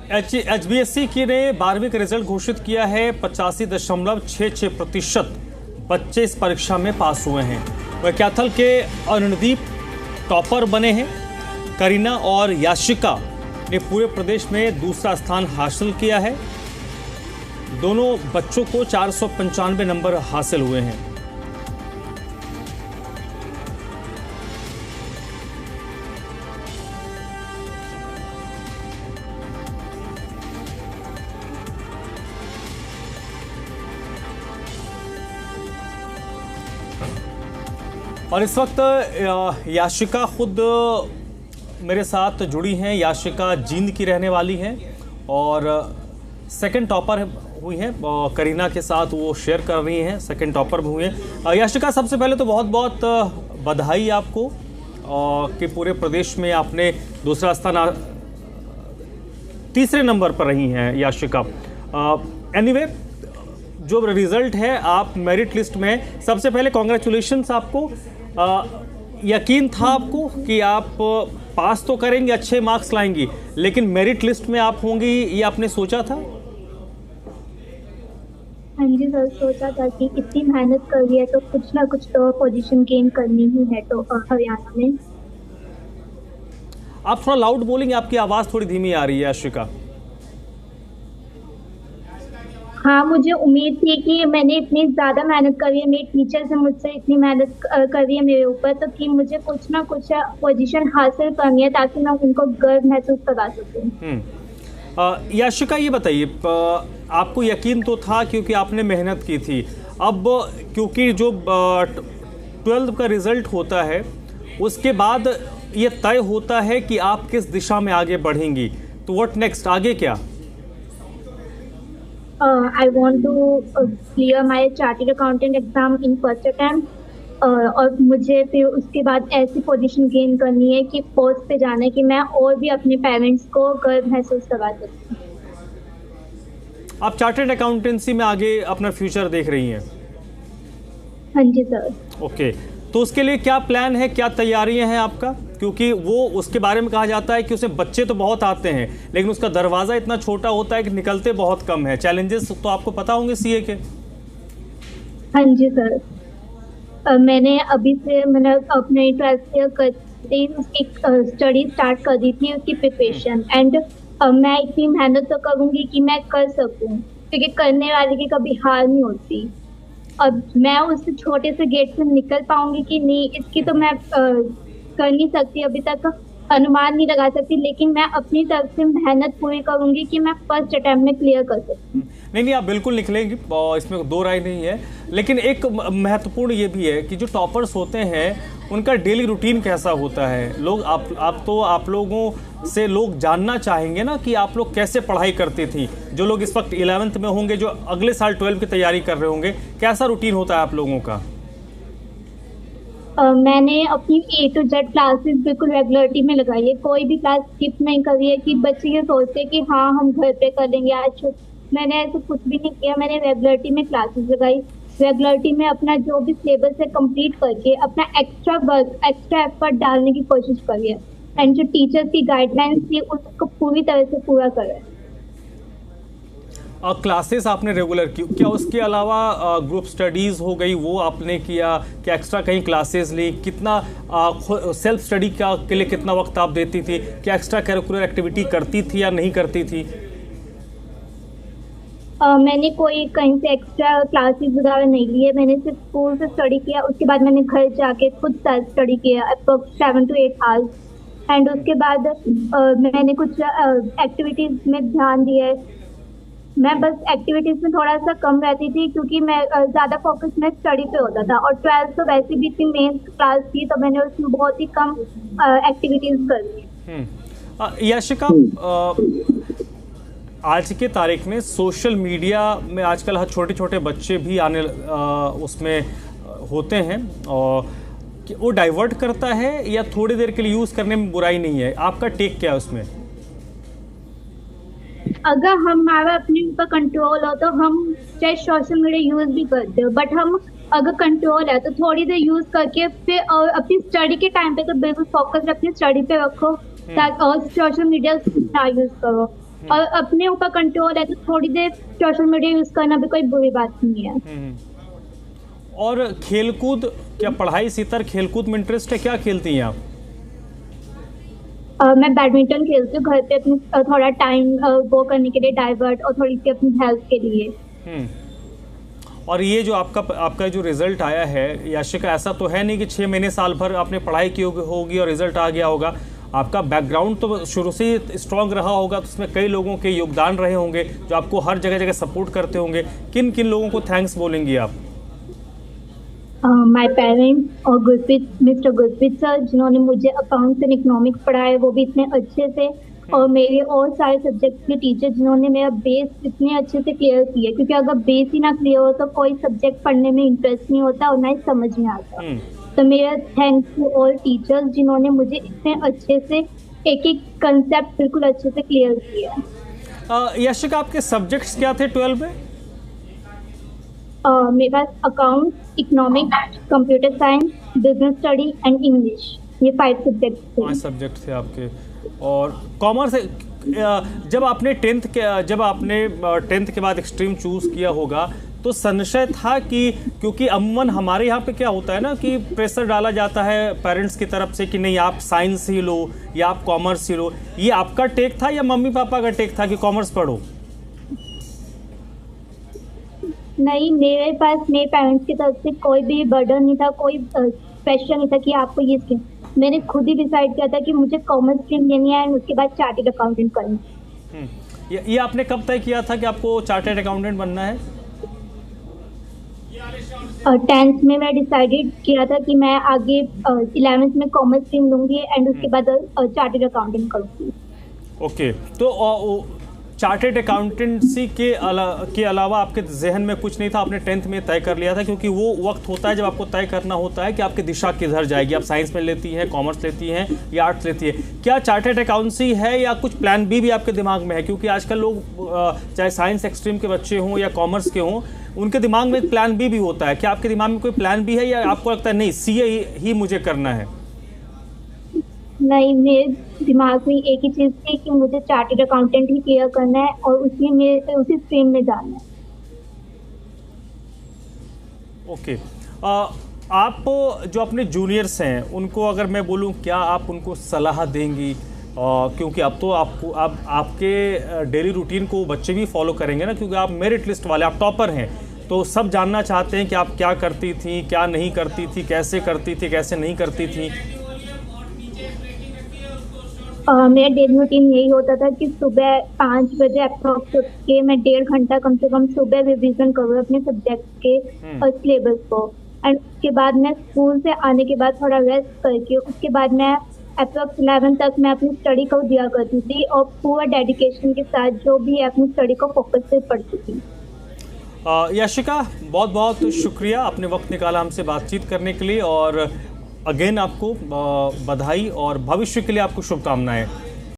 HBSC की ने 12वीं का रिजल्ट घोषित किया है। 85.66% बच्चे इस परीक्षा में पास हुए हैं। वह कैथल के अनुदीप टॉपर बने हैं। करीना और याशिका ने पूरे प्रदेश में दूसरा स्थान हासिल किया है। दोनों बच्चों को 495 नंबर हासिल हुए हैं। और इस वक्त याशिका खुद मेरे साथ जुड़ी हैं। याशिका जींद की रहने वाली हैं और सेकंड टॉपर हुई हैं। करीना के साथ वो शेयर कर रही हैं, सेकंड टॉपर भी हुई हैं। याशिका, सबसे पहले तो बहुत बहुत बधाई आपको कि पूरे प्रदेश में आपने दूसरा स्थान, तीसरे नंबर पर रही हैं याशिका। एनीवे, जो रिजल्ट है आप मेरिट लिस्ट में, सबसे पहले कॉन्ग्रेचुलेशंस आपको। यकीन था आपको कि आप पास तो करेंगे, अच्छे मार्क्स लाएंगी, लेकिन मेरिट लिस्ट में आप होंगी, ये आपने सोचा था? हाँ जी सर, सोचा था कि इतनी मेहनत कर रही है तो कुछ ना कुछ तो पोजीशन गेन करनी ही है तो हरियाणा में। आप थोड़ा लाउड बोलेंगे, आपकी आवाज़ थोड़ी धीमी आ रही है याशिका। हाँ, मुझे उम्मीद थी कि मैंने इतनी ज़्यादा मेहनत करी है, मेरे टीचर से मुझसे इतनी मेहनत कर रही है मेरे ऊपर, तो कि मुझे कुछ ना कुछ पोजीशन हासिल करनी है ताकि मैं उनको गर्व महसूस करा सकूँ। याशिका, ये बताइए, आपको यकीन तो था क्योंकि आपने मेहनत की थी। अब क्योंकि जो 12th का रिजल्ट होता है उसके बाद ये तय होता है कि आप किस दिशा में आगे बढ़ेंगी, तो व्हाट नेक्स्ट, आगे क्या? I want to clear my chartered accountant exam in first attempt, और मुझे फिर उसके बाद ऐसी पोजीशन गेन करनी है कि पोस्ट पे जाना है कि मैं और भी अपने पेरेंट्स को गर्व महसूस करवा सकूं। आप चार्टर्ड अकाउंटेंसी में आगे अपना फ्यूचर देख रही हैं? हाँ जी सर। ओके, तो उसके लिए क्या प्लान है, क्या तैयारियां हैं आपका? क्योंकि वो उसके बारे में कहा जाता है कि उसे बच्चे तो बहुत आते हैं लेकिन उसका दरवाज़ा इतना छोटा होता है कि निकलते बहुत कम है। चैलेंजेस तो आपको पता होंगे सीए के। हाँ जी सर, मैंने अपने 12th ईयर करते ही उसकी स्टडी स्टार्ट कर दी थी, उसकी प्रिपरेशन, एंड मैं इतनी मेहनत तो करूँगी कि मैं कर सकूँ, क्योंकि करने वाले की कभी हार नहीं होती। अब मैं उस छोटे से गेट से निकल पाऊंगी कि नहीं, इसकी तो मैं कर नहीं सकती, अभी तक अनुमान नहीं लगा सकती, लेकिन मैं अपनी तरफ से मेहनत पूरी करूंगी कि मैं फर्स्ट अटेम्प्ट में क्लियर कर सकूं। नहीं, आप बिल्कुल निकलेंगी, इसमें दो राय नहीं है। लेकिन एक महत्वपूर्ण ये भी है कि जो टॉपर्स होते हैं उनका डेली रूटीन कैसा होता है। लोग आप लोगों से लोग जानना चाहेंगे ना कि आप लोग कैसे पढ़ाई करती थी। जो लोग इस वक्त 11th में होंगे, जो अगले साल 12th की तैयारी कर रहे होंगे, कैसा रूटीन होता है आप लोगों का? मैंने अपनी A to Z क्लासेस बिल्कुल रेगुलरिटी में लगाई है, कोई भी क्लास स्किप नहीं करी है कि बच्चे ये सोचते हैं कि हाँ हम घर पे कर लेंगे आज। मैंने ऐसे कुछ भी नहीं किया, मैंने रेगुलरिटी में क्लासेस लगाई, रेगुलरिटी में अपना जो भी सिलेबस है कंप्लीट करके अपना एक्स्ट्रा वर्क, एक्स्ट्रा एफर्ट डालने की कोशिश करी है, एंड जो टीचर्स की गाइडलाइंस थी उसको पूरी तरह से पूरा करा है। क्लासेस आपने रेगुलर की, क्या उसके अलावा ग्रुप स्टडीज़ हो गई वो आपने किया? क्या एक्स्ट्रा कहीं क्लासेस ली? कितना सेल्फ स्टडी के लिए कितना वक्त आप देती थी? क्या एक्स्ट्रा करिकुलर एक्टिविटी करती थी या नहीं करती थी? मैंने कोई कहीं से एक्स्ट्रा क्लासेस वगैरह नहीं लिए, मैंने सिर्फ स्कूल से स्टडी किया, उसके बाद मैंने घर जाके खुद सेल्फ स्टडी किया अप्रॉक्स 7 to 8 आवर्स, एंड उसके बाद मैंने कुछ एक्टिविटीज़ में ध्यान दिया। मैं बस एक्टिविटीज में थोड़ा सा कम रहती थी क्योंकि मैं ज़्यादा फोकस में स्टडी पे होता था, और 12th तो वैसे भी इतनी मेन क्लास थी तो मैंने उसमें बहुत ही कम एक्टिविटीज कर दी। याशिका, आज के तारीख में सोशल मीडिया में आजकल छोटे छोटे बच्चे भी आने उसमें होते हैं, और वो डाइवर्ट करता है या थोड़ी देर के लिए यूज़ करने में बुराई नहीं है? आपका टेक क्या है उसमें? अगर हमारा अपने ऊपर कंट्रोल हो तो हम चाहे सोशल मीडिया यूज भी करते हो, बट हम अगर कंट्रोल है तो थोड़ी देर यूज करके फिर और अपनी स्टडी के टाइम पे तो बिल्कुल फोकस अपनी स्टडी पे रखो, ताकि और सोशल मीडिया ना यूज करो। और अपने ऊपर कंट्रोल है तो थोड़ी देर सोशल मीडिया यूज करना भी कोई बुरी बात नहीं है। और खेलकूद, क्या पढ़ाई से इतर खेलकूद में इंटरेस्ट है? क्या खेलती हैं आप? मैं बैडमिंटन खेलती हूँ घर पे अपनी थोड़ा टाइम वो करने के लिए डाइवर्ट और थोड़ी सी अपनी हेल्थ के लिए। और ये जो आपका जो रिजल्ट आया है याशिका, ऐसा तो है नहीं कि 6 महीने साल भर आपने पढ़ाई की होगी और रिजल्ट आ गया होगा। आपका बैकग्राउंड तो शुरू से ही स्ट्रांग रहा होगा, तो उसमें कई लोगों के योगदान रहे होंगे जो आपको हर जगह जगह सपोर्ट करते होंगे। किन किन लोगों को थैंक्स बोलेंगी आप? माय पेरेंट्स और मिस्टर गुरप्रीत सर, जिन्होंने मुझे अकाउंट्स एंड इकोनॉमिक्स पढ़ाया, वो भी इतने अच्छे से। और मेरे और सारे सब्जेक्ट्स के टीचर, जिन्होंने मेरा बेस इतने अच्छे से क्लियर किया, क्योंकि अगर बेस ही ना क्लियर हो तो कोई सब्जेक्ट पढ़ने में इंटरेस्ट नहीं होता और ना ही समझ में आता। तो मेरा थैंक्स टू ऑल टीचर्स, जिन्होंने मुझे इतने अच्छे से एक एक कंसेप्ट बिल्कुल अच्छे से क्लियर किया। याशिका, आपके सब्जेक्ट्स क्या थे 12 में? मेरे पास accounts, economics, computer science, business study and English, ये 5 सब्जेक्ट थे। 5 सब्जेक्ट थे आपके। और कॉमर्स, जब आपने 10th के बाद स्ट्रीम चूज किया होगा तो संशय था कि, क्योंकि अमूमन हमारे यहाँ पे क्या होता है ना कि प्रेशर डाला जाता है पेरेंट्स की तरफ से कि नहीं आप साइंस ही लो या आप कॉमर्स ही लो, ये आपका टेक था या मम्मी पापा का टेक था कि कॉमर्स पढ़ो? नहीं, मेरे पास मेरे पेरेंट्स की तरफ से कोई भी बर्डन नहीं था, कोई प्रेशर नहीं था कि आपको ये स्ट्रीम। मैंने खुद ही डिसाइड किया था कि मुझे कॉमर्स स्ट्रीम लेनी है और उसके बाद चार्टर्ड अकाउंटेंट करनी है। ये आपने कब तय किया था कि आपको चार्टर्ड अकाउंटेंट बनना है? 10th में मैं डिसाइडेड किया था कि मैं आगे 11th में कॉमर्स स्ट्रीम लूंगी एंड उसके बाद चार्टर्ड अकाउंटिंग करूंगी। ओके, तो चार्टर्ड अकाउंटेंसी के अलावा आपके जहन में कुछ नहीं था? आपने 10th में तय कर लिया था, क्योंकि वो वक्त होता है जब आपको तय करना होता है कि आपकी दिशा किधर जाएगी। आप साइंस में लेती हैं, कॉमर्स लेती हैं या आर्ट्स लेती है। क्या चार्टर्ड अकाउंटेंसी है या कुछ प्लान बी भी आपके दिमाग में है? क्योंकि आजकल लोग चाहे साइंस एक्सट्रीम के बच्चे हों या कॉमर्स के हों, उनके दिमाग में एक प्लान बी भी होता है। क्या आपके दिमाग में कोई प्लान बी है या आपको लगता है नहीं सीए ही मुझे करना है? नहीं, मेरे दिमाग में एक ही चीज थी कि मुझे चार्टर्ड अकाउंटेंट ही क्लियर करना है और उसी स्ट्रीम में जाना है। ओके, आप जो अपने जूनियर्स हैं उनको अगर मैं बोलूं, क्या आप उनको सलाह देंगी? क्योंकि अब तो आपके डेली रूटीन को बच्चे भी फॉलो करेंगे ना, क्योंकि आप मेरिट लिस्ट वाले, आप टॉपर हैं, तो सब जानना चाहते हैं कि आप क्या करती थी, क्या नहीं करती थी, कैसे करती थी, कैसे नहीं करती थी। मेरा डेली रूटीन यही होता था कि सुबह 5 बजे अप्रॉक्स उठ के मैं 1.5 घंटा कम से कम सुबह रिवीजन करूँ अपने सब्जेक्ट के सिलेबस को। एंड उसके बाद मैं स्कूल से आने के बाद थोड़ा रेस्ट करके उसके बाद मैं अप्रॉक्स 11 तक मैं अपनी स्टडी को दिया करती थी और पूरा डेडिकेशन के साथ जो भी है अपनी स्टडी को फोकस से पढ़ती थी। याशिका, बहुत बहुत शुक्रिया, आपने वक्त निकाला हमसे बातचीत करने के लिए, और अगेन आपको बधाई और भविष्य के लिए आपको शुभकामनाएं।